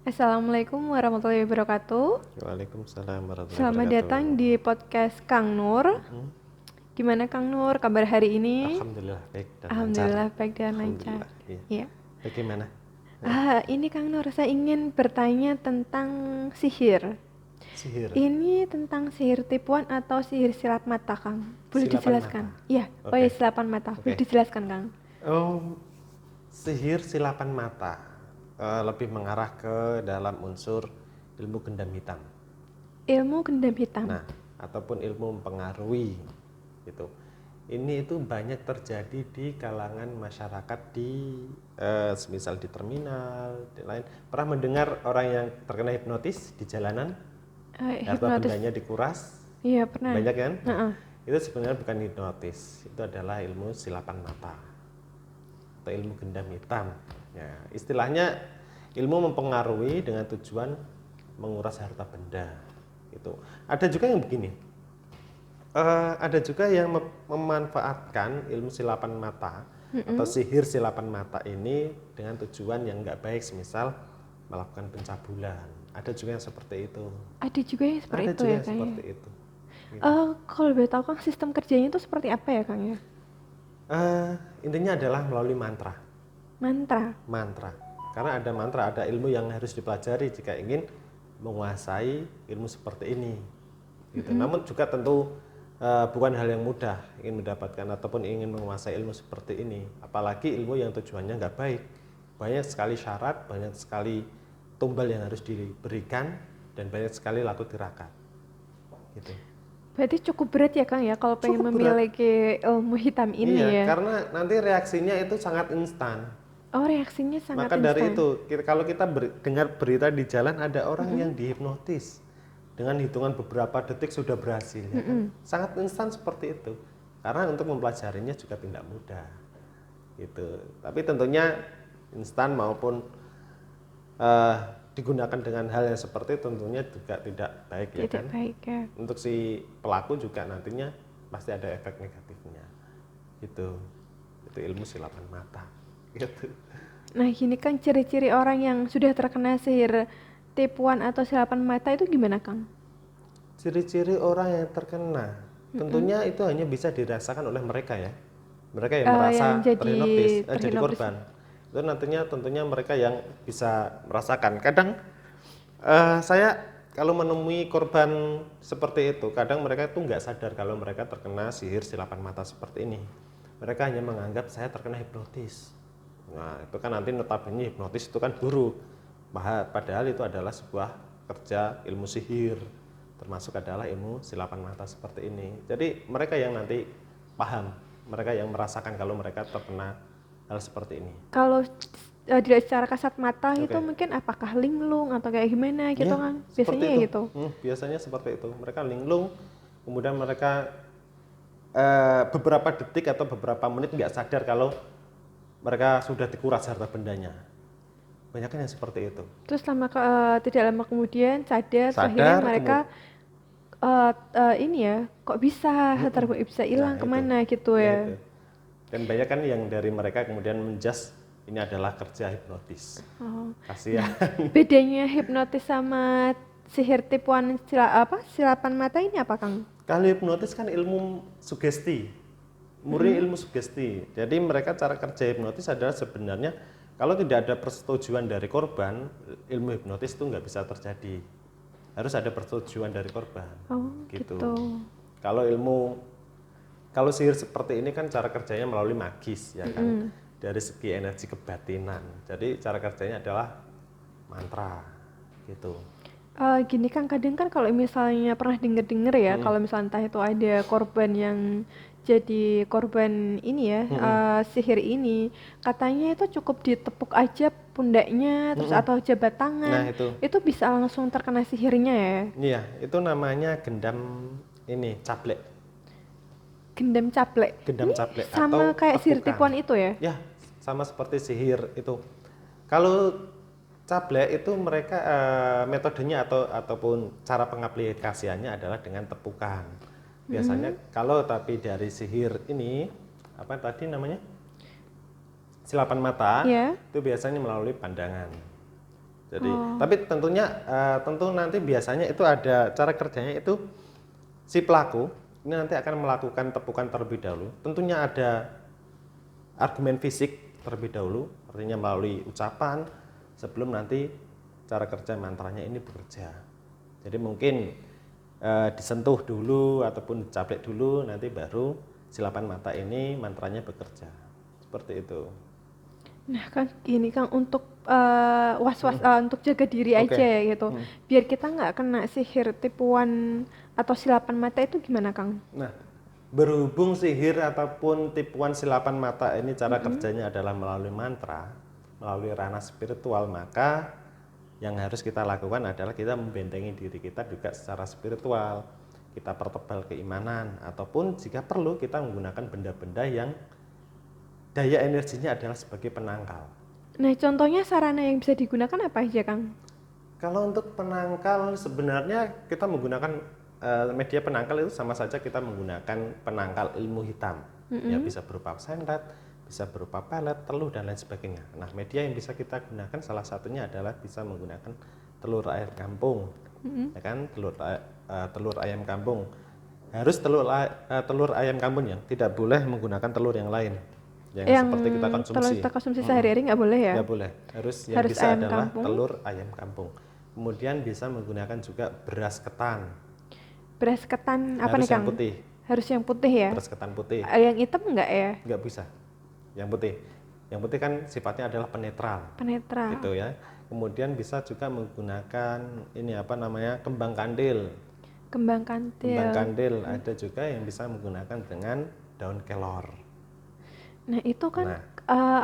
Assalamualaikum warahmatullahi wabarakatuh. Waalaikumsalam warahmatullahi Selamat wabarakatuh. datang di podcast Kang Nur. Mm-mm. Gimana Kang Nur kabar hari ini? Alhamdulillah baik dan lancar. Alhamdulillah baik dan lancar. Alhamdulillah. Iya. Iya. Bagaimana? Ini Kang Nur, saya ingin bertanya tentang sihir. Sihir. Ini tentang sihir tipuan atau sihir silat mata, Kang? Boleh Silapan dijelaskan? mata. Iya, oh ya Oke. silapan mata. Boleh Oke. dijelaskan, Kang? Oh, sihir silapan mata lebih mengarah ke dalam unsur ilmu gendam hitam. Ilmu gendam hitam. Nah, ataupun ilmu mempengaruhi gitu. Ini itu banyak terjadi di kalangan masyarakat di semisal di terminal, di lain. Pernah mendengar orang yang terkena hipnotis di jalanan? Harta Hipnotis. bendanya dikuras, Iya, pernah. banyak kan? Nah, Heeh. itu sebenarnya bukan hipnotis, itu adalah ilmu silapan mata atau ilmu gendam hitam. Ya, istilahnya ilmu mempengaruhi dengan tujuan menguras harta benda. Itu. Ada juga yang begini. Ada juga yang memanfaatkan ilmu silapan mata atau sihir silapan mata ini dengan tujuan yang nggak baik, semisal melakukan pencabulan. Ada juga yang seperti itu. Ada juga yang seperti Ada itu juga ya, yang Kang ya? seperti itu. Kalau boleh tahu Kang, sistem kerjanya itu seperti apa ya, Kang ya? Intinya adalah melalui mantra. Mantra. Mantra. Karena ada mantra, ada ilmu yang harus dipelajari jika ingin menguasai ilmu seperti ini. Gitu. Namun juga tentu bukan hal yang mudah ingin mendapatkan ataupun ingin menguasai ilmu seperti ini. Apalagi ilmu yang tujuannya nggak baik. Banyak sekali syarat, banyak sekali tumbal yang harus diberikan, dan banyak sekali latu tirakat. Gitu. Berarti cukup berat ya, Kang ya, kalau pengen Cukup berat. memiliki ilmu hitam ini Iya, ya? karena nanti reaksinya itu sangat instan. Oh, reaksinya sangat Maka dari instan. itu, kalau kita dengar berita di jalan ada orang yang dihipnotis dengan hitungan beberapa detik sudah berhasil, ya kan? Sangat instan seperti itu. Karena untuk mempelajarinya juga tidak mudah, gitu. Tapi tentunya instan maupun eh, digunakan dengan hal yang seperti itu tentunya juga tidak baik, ya Tidak kan? baik ya. Untuk si pelaku juga nantinya pasti ada efek negatifnya, gitu. Itu ilmu silapan mata, gitu. Nah, gini Kang, ciri-ciri orang yang sudah terkena sihir tipuan atau silapan mata itu gimana, Kang? Ciri-ciri orang yang terkena, tentunya itu hanya bisa dirasakan oleh mereka, ya. Mereka yang Yang merasa jadi terhipnotis, jadi terhipnotis. korban. Itu nantinya tentunya mereka yang bisa merasakan. Kadang saya kalau menemui korban seperti itu, kadang mereka itu nggak sadar kalau mereka terkena sihir silapan mata seperti ini. Mereka hanya menganggap saya terkena hipnotis. Nah, itu kan nanti notabene hipnotis itu kan buruk. Padahal itu adalah sebuah kerja ilmu sihir, termasuk adalah ilmu silapan mata seperti ini. Jadi mereka yang nanti paham, mereka yang merasakan kalau mereka terkena hal seperti ini. Kalau dilihat secara kasat mata itu Oke. mungkin apakah linglung atau kayak gimana gitu, Ya, Kang? seperti Biasanya itu. ya gitu. Biasanya seperti itu. Mereka linglung, kemudian mereka beberapa detik atau beberapa menit nggak sadar kalau mereka sudah dikuras harta bendanya. Banyak yang seperti itu. Terus tidak lama kemudian sadar, terus akhirnya Sadar, mereka kemudian ini ya, kok bisa harta bisa nah hilang itu, kemana gitu ya ya. itu. Dan banyak kan yang dari mereka kemudian menjas ini adalah kerja hipnotis. Oh. Kasihan. Bedanya hipnotis sama sihir tipuan silapan mata ini apa, Kang? Kalau hipnotis kan ilmu sugesti, murni ilmu sugesti. Jadi mereka cara kerja hipnotis adalah sebenarnya kalau tidak ada persetujuan dari korban, ilmu hipnotis itu nggak bisa terjadi. Harus ada persetujuan dari korban. Oh, Gitu. gitu. Kalau sihir seperti ini kan cara kerjanya melalui magis, ya kan, dari segi energi kebatinan. Jadi cara kerjanya adalah mantra, gitu. Gini Kang, kadang kan kalau misalnya pernah denger-denger ya, kalau misalnya entah itu ada korban yang jadi korban ini ya, sihir ini, katanya itu cukup ditepuk aja pundaknya, terus atau jabat Nah tangan, itu, itu bisa langsung terkena sihirnya ya. iya, itu namanya gendam ini cablek, Gendam caplek. gendam Ini cablek sama atau kayak sihir tepukan. tipuan itu ya? Ya, sama seperti sihir itu. Kalau cablek itu mereka metodenya ataupun cara pengaplikasiannya adalah dengan tepukan. Biasanya kalau tapi dari sihir ini apa tadi namanya? Silapan mata Ya. itu biasanya melalui pandangan. Jadi, tapi tentu nanti biasanya itu ada cara kerjanya itu si pelaku ini nanti akan melakukan tepukan terlebih dahulu. Tentunya ada argumen fisik terlebih dahulu, artinya melalui ucapan sebelum nanti cara kerja mantranya ini bekerja. Jadi mungkin disentuh dulu ataupun dicaplek dulu, nanti baru silapan mata ini mantranya bekerja. Seperti itu. Nah kan gini Kang, untuk was-was untuk jaga diri Oke. aja ya gitu, biar kita nggak kena sihir, tipuan atau silapan mata itu gimana Kang? Nah, berhubung sihir ataupun tipuan silapan mata ini cara kerjanya adalah melalui mantra, melalui ranah spiritual, maka yang harus kita lakukan adalah kita membentengi diri kita juga secara spiritual. Kita pertebal keimanan, ataupun jika perlu kita menggunakan benda-benda yang daya energinya adalah sebagai penangkal. Nah contohnya sarana yang bisa digunakan apa aja Kang? Kalau untuk penangkal sebenarnya kita menggunakan media penangkal itu sama saja kita menggunakan penangkal ilmu hitam. Ya bisa berupa sentet, bisa berupa pelet, teluh dan lain sebagainya. Nah, media yang bisa kita gunakan salah satunya adalah bisa menggunakan telur ayam kampung. Ya kan, telur ayam kampung. Harus telur ayam kampung ya, tidak boleh menggunakan telur yang lain. Yang seperti kita konsumsi. Kita konsumsi sehari-hari nggak boleh ya? Nggak boleh. Yang Harus bisa ayam adalah kampung. telur ayam kampung. Kemudian bisa menggunakan juga beras ketan. Beras ketan apa Harus nih Kang? yang putih. Harus yang putih ya? Beras ketan putih. Yang hitam nggak ya? Nggak bisa. Yang putih. Yang putih kan sifatnya adalah penetral. Penetral. Gitu ya. Kemudian bisa juga menggunakan ini apa namanya? Kembang kandil. Kembang kantil. Kembang kandil ada juga yang bisa menggunakan dengan daun kelor. Nah itu kan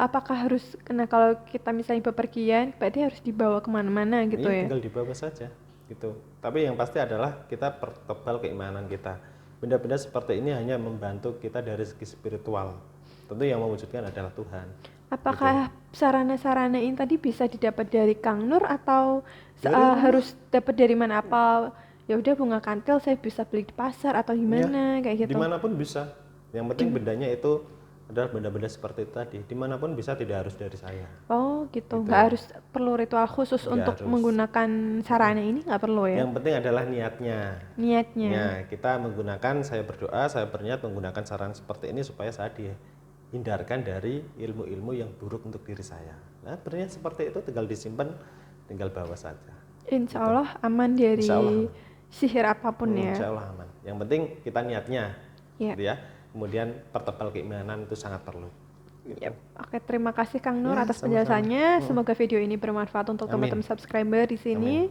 apakah harus, nah kalau kita misalnya bepergian berarti harus dibawa kemana-mana gitu ya? Tinggal dibawa saja gitu. Tapi yang pasti adalah kita pertebal keimanan kita. Benda-benda seperti ini hanya membantu kita dari segi spiritual. Tentu yang mewujudkan adalah Tuhan. Apakah sarana-sarana ini tadi bisa didapat dari Kang Nur atau harus dapat dari mana? Apa ya udah bunga kantil saya bisa beli di pasar atau gimana kayak gitu? Dimanapun bisa. Yang penting bendanya itu adalah benda-benda seperti itu tadi. Dimanapun bisa, tidak harus dari saya. Oh gitu, nggak harus perlu ritual khusus untuk menggunakan sarana ini, nggak perlu ya? Yang penting adalah niatnya. Niatnya. Ya, kita menggunakan, saya berdoa, saya berniat menggunakan sarana seperti ini supaya saya dihindarkan dari ilmu-ilmu yang buruk untuk diri saya. Nah, berniat seperti itu tinggal disimpan, tinggal bawa saja. Insya Allah aman dari sihir apapun ya. Insya Allah aman. Yang penting kita niatnya, gitu ya. Kemudian pertebal keimanan itu sangat perlu. Yep. Oke, terima kasih Kang Nur atas penjelasannya. Semoga video ini bermanfaat untuk teman-teman subscriber di sini.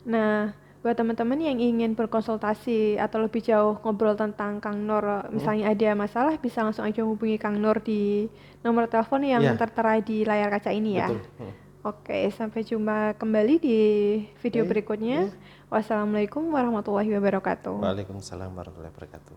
Nah, buat teman-teman yang ingin berkonsultasi atau lebih jauh ngobrol tentang Kang Nur, misalnya ada masalah, bisa langsung aja hubungi Kang Nur di nomor telepon yang tertera di layar kaca ini ya. Oke, sampai jumpa kembali di video berikutnya. Wassalamualaikum warahmatullahi wabarakatuh. Waalaikumsalam warahmatullahi wabarakatuh.